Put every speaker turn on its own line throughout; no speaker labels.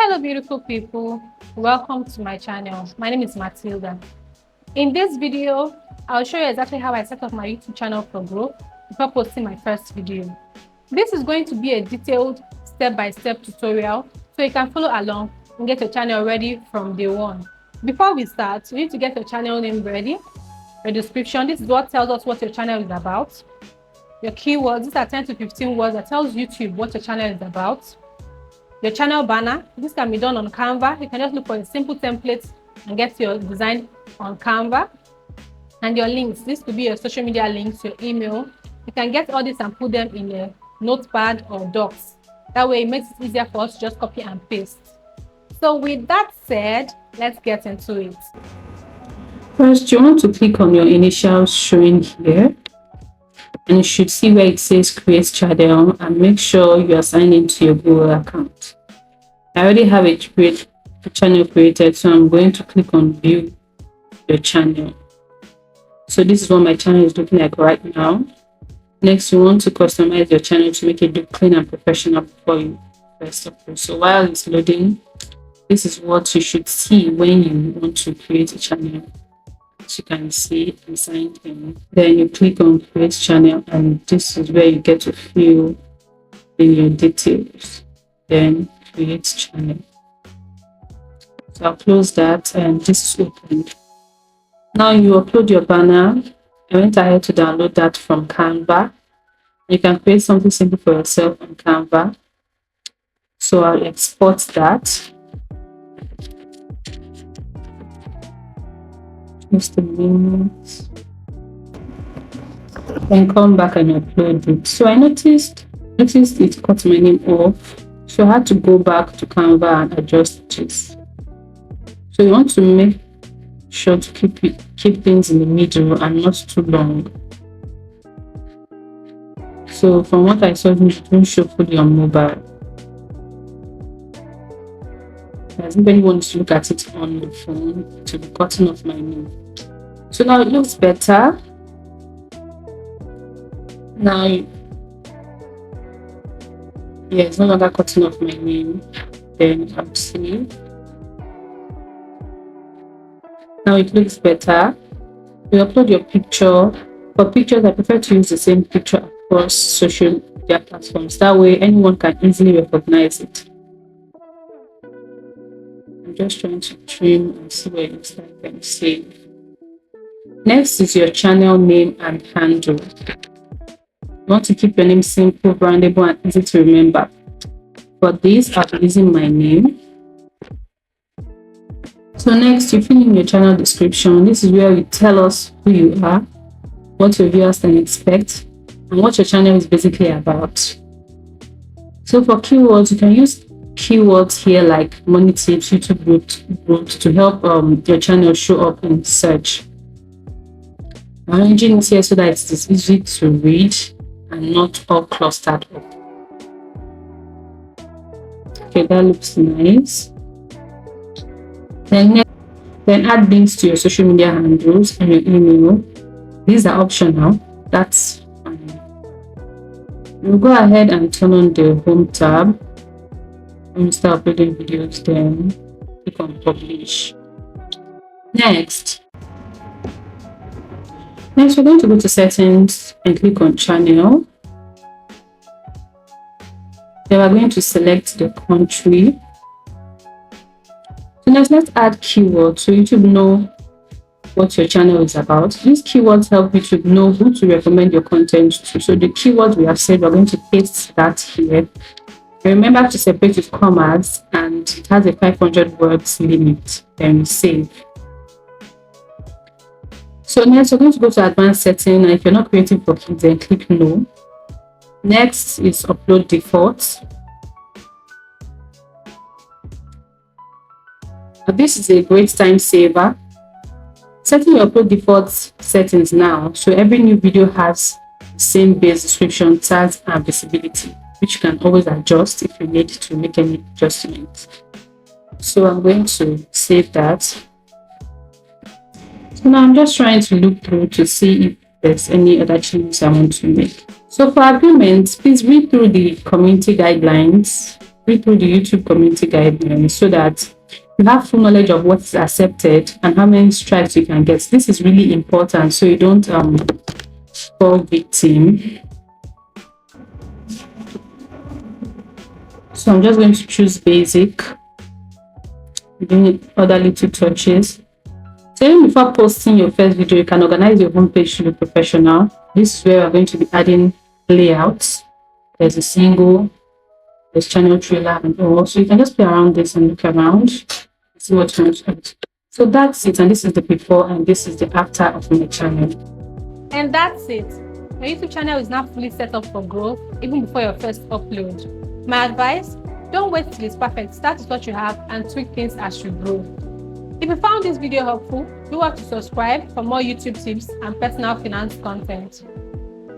Hello beautiful people, welcome to my channel. My name is Matilda. In this video, I'll show you exactly how I set up my YouTube channel for growth before posting my first video. This is going to be a detailed step-by-step tutorial so you can follow along and get your channel ready from day one. Before we start, you need to get your channel name ready, your description. This is what tells us what your channel is about. Your keywords, these are 10 to 15 words that tells YouTube what your channel is about. Your channel banner, this can be done on Canva. You can just look for a simple template and get your design on Canva. And your links, this could be your social media links, your email. You can get all this and put them in a notepad or docs. That way it makes it easier for us to just copy and paste. So with that said, let's get into it.
First, you want to click on your initials showing here. And you should see where it says create channel and make sure you are signed into your Google account. I already have a channel created, so I'm going to click on view your channel. So this is what my channel is looking like right now. Next, you want to customize your channel to make it look clean and professional before you first upload. So while it's loading, this is what you should see when you want to create a channel. As you can see, I'm signed in. Then you click on create channel, and this is where you get to fill in your details. Then create channel. So I'll close that, and this is opened. Now you upload your banner. I went ahead to download that from Canva. You can create something simple for yourself on Canva. So I'll export that. Just a minute. Then come back and upload it. So I noticed it cut my name off. So I had to go back to Canva and adjust this. So you want to make sure to keep things in the middle and not too long. So from what I saw, it don't show fully on mobile. As if anyone wants to look at it on the phone, to be cutting off my name. So now it looks better. Now, yeah, it's no longer cutting off my name. Then I'll see. Now it looks better. You upload your picture. For pictures, I prefer to use the same picture across social media platforms. That way, anyone can easily recognize it. I'm just trying to trim and see what it looks like and save. Next is your channel name and handle. You want to keep your name simple, brandable, and easy to remember. For this, I'll be using my name. So next, you fill in your channel description. This is where you tell us who you are, what your viewers can expect, and what your channel is basically about. So for keywords, you can use keywords here like money tips, YouTube growth to help your channel show up in search. I'm arranging it here so that it is easy to read and not all clustered up. Okay, that looks nice. Then add links to your social media handles and your email. These are optional. That's fine. We'll go ahead and turn on the home tab. When you start uploading videos, then click on publish. Next, we're going to go to settings and click on channel. Then we're going to select the country. So next, let's add keywords so YouTube know what your channel is about. These keywords help YouTube know who to recommend your content to. So the keywords we have said, we're going to paste that here. Remember to separate with commas, and it has a 500 words limit. Then save. So next, we're going to go to advanced setting, and if you're not creating for kids, then click no. Next is upload defaults. Now, this is a great time saver. Setting your upload defaults settings now, so every new video has the same base description, tags, and visibility, which you can always adjust if you need to make any adjustments. So I'm going to save that. So now I'm just trying to look through to see if there's any other changes I want to make. So for agreements, please read through the community guidelines read through the YouTube community guidelines so that you have full knowledge of what's accepted and how many strikes you can get. This is really important so you don't fall victim. So I'm just going to choose basic, doing other little touches. So even before posting your first video, you can organize your homepage to be professional. This is where we're going to be adding layouts. There's a single, there's channel trailer, and all. So you can just play around this and look around, see what you want to add. So that's it, and this is the before and this is the after of my channel.
And that's it. Your YouTube channel is now fully set up for growth even before your first upload. My advice, don't wait till it's perfect. Start with what you have and tweak things as you grow. If you found this video helpful, do want to subscribe for more YouTube tips and personal finance content.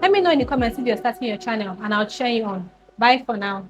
Let me know in the comments if you're starting your channel and I'll cheer you on. Bye for now.